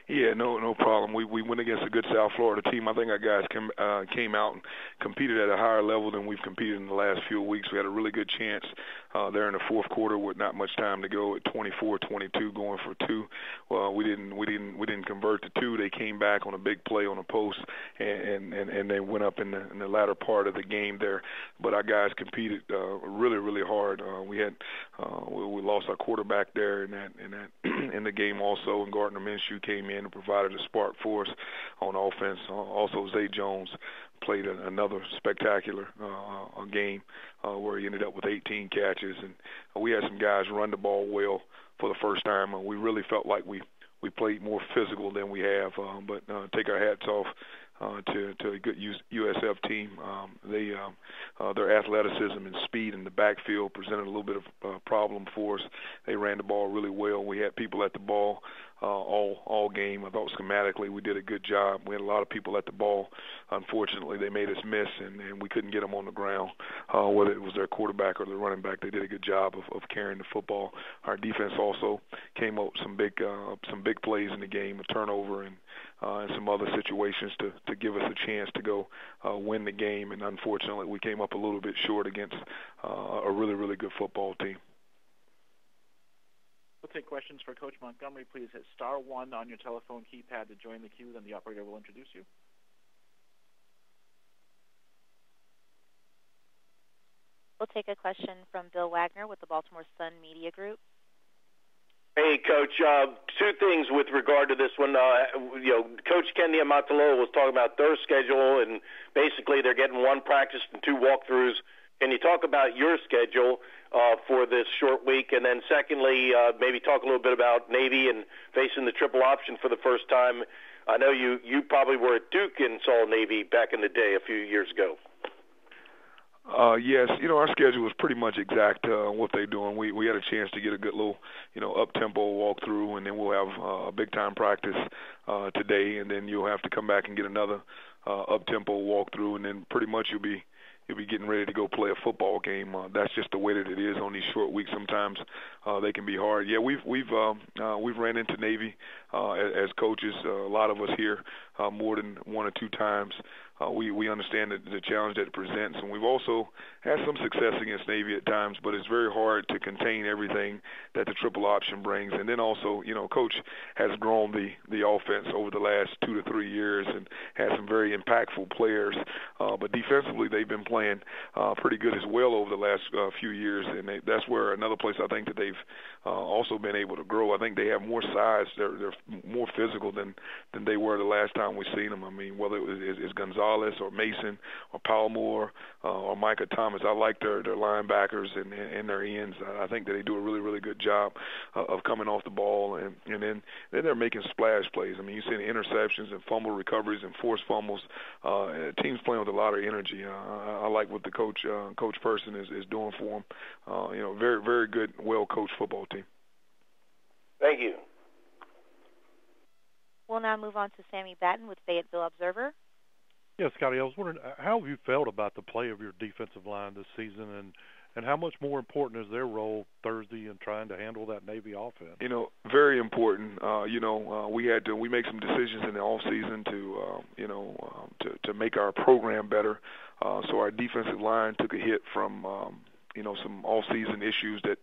Yeah, no problem. We went against a good South Florida team. I think our guys came out and competed at a higher level than we've competed in the last few weeks. We had a really good chance there in the fourth quarter with not much time to go at 24-22, going for two. Well, we didn't convert the two. They came back on a big play on a post, and they went up in the latter part of the game there. But our guys competed really hard. We lost our quarterback there in the game also, and Gardner Minshew came in and provided a spark for us on offense. Also, Zay Jones played another spectacular game where he ended up with 18 catches, and we had some guys run the ball well for the first time. We really felt like we played more physical than we have, but take our hats off to a good USF team. Their athleticism and speed in the backfield presented a little bit of a problem for us. They ran the ball really well. We had people at the ball all game. I thought schematically we did a good job. We had a lot of people at the ball. Unfortunately, they made us miss, and we couldn't get them on the ground. Whether it was their quarterback or the running back, they did a good job of carrying the football. Our defense also came up with some big plays in the game, a turnover and some other situations to give us a chance to go win the game. And unfortunately, we came up a little bit short against a really good football team. We'll take questions for Coach Montgomery. Please hit *1 on your telephone keypad to join the queue, then the operator will introduce you. We'll take a question from Bill Wagner with the Baltimore Sun Media Group. Hey, Coach. Two things with regard to this one. Coach Kendi Amataloa was talking about their schedule, and basically they're getting one practice and two walkthroughs. Can you talk about your schedule for this short week? And then secondly, maybe talk a little bit about Navy and facing the triple option for the first time. I know you probably were at Duke and saw Navy back in the day a few years ago. Yes, our schedule was pretty much exact what they're doing. We had a chance to get a good little, up-tempo walkthrough, and then we'll have a big-time practice today, and then you'll have to come back and get another up-tempo walkthrough, and then pretty much you'll be getting ready to go play a football game. That's just the way that it is on these short weeks. Sometimes they can be hard. Yeah, we've ran into Navy as coaches. A lot of us here more than one or two times. We understand the challenge that it presents, and we've also had some success against Navy at times, but it's very hard to contain everything that the triple option brings. And then also, Coach has grown the offense over the last 2 to 3 years and has some very impactful players. But defensively, they've been playing pretty good as well over the last few years, and that's where another place I think that they've also been able to grow. I think they have more size. They're more physical than they were the last time we seen them. I mean, whether it was Gonzalez or Mason or Palmore or Micah Thomas, I like their linebackers and their ends. I think that they do a really good job of coming off the ball, and then they're making splash plays. I mean, you see the interceptions and fumble recoveries and forced fumbles. Teams playing with a lot of energy. I like what the Coach Person is doing for them. Very good, well-coached football team. Thank you. We'll now move on to Sammy Batten with Fayetteville Observer. Yeah, Scottie, I was wondering, how have you felt about the play of your defensive line this season, and how much more important is their role Thursday in trying to handle that Navy offense? Very important. We make some decisions in the off season to make our program better. So our defensive line took a hit from some off-season issues that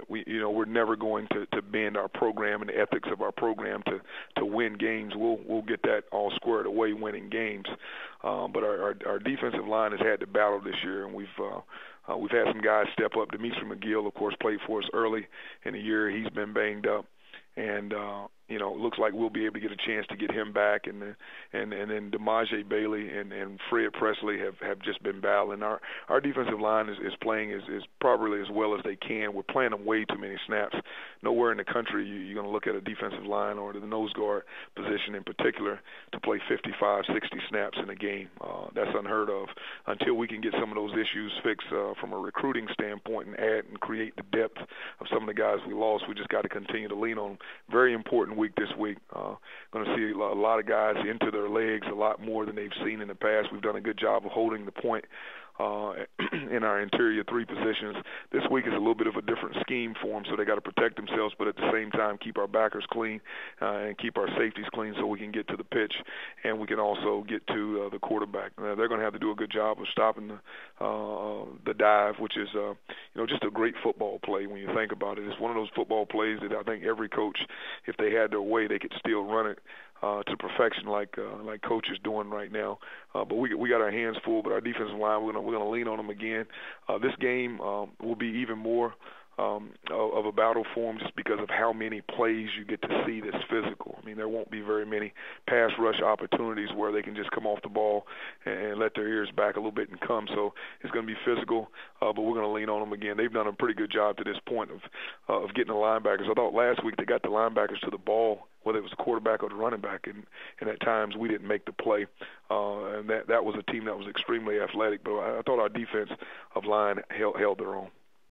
we're never going to bend our program and the ethics of our program to win games. We'll get that all squared away winning games. But our defensive line has had to battle this year, and we've had some guys step up. Demetri McGill, of course, played for us early in the year. He's been banged up, and it looks like we'll be able to get a chance to get him back, and then DeMaje Bailey and Fred Presley have just been battling. Our defensive line is playing is probably as well as they can. We're playing them way too many snaps. Nowhere in the country you're going to look at a defensive line or the nose guard position in particular to play 55, 60 snaps in a game. That's unheard of. Until we can get some of those issues fixed from a recruiting standpoint and add and create the depth of some of the guys we lost, we just got to continue to lean on. Very important week this week. Going to see a lot of guys into their legs a lot more than they've seen in the past. We've done a good job of holding the point in our interior three positions. This week is a little bit of a different scheme for them, so they got to protect themselves, but at the same time keep our backers clean and keep our safeties clean so we can get to the pitch and we can also get to the quarterback. They're going to have to do a good job of stopping the dive, which is just a great football play when you think about it. It's one of those football plays that I think every coach, if they had their way, they could still run it to perfection like Coach is doing right now. But we got our hands full, but our defensive line, we're gonna lean on them again. This game will be even more of a battle for them just because of how many plays you get to see that's physical. I mean, there won't be very many pass rush opportunities where they can just come off the ball and let their ears back a little bit and come. So it's going to be physical, but we're going to lean on them again. They've done a pretty good job to this point of getting the linebackers. I thought last week they got the linebackers to the ball, whether it was the quarterback or the running back, and at times we didn't make the play. And that was a team that was extremely athletic, but I thought our defensive line held their own.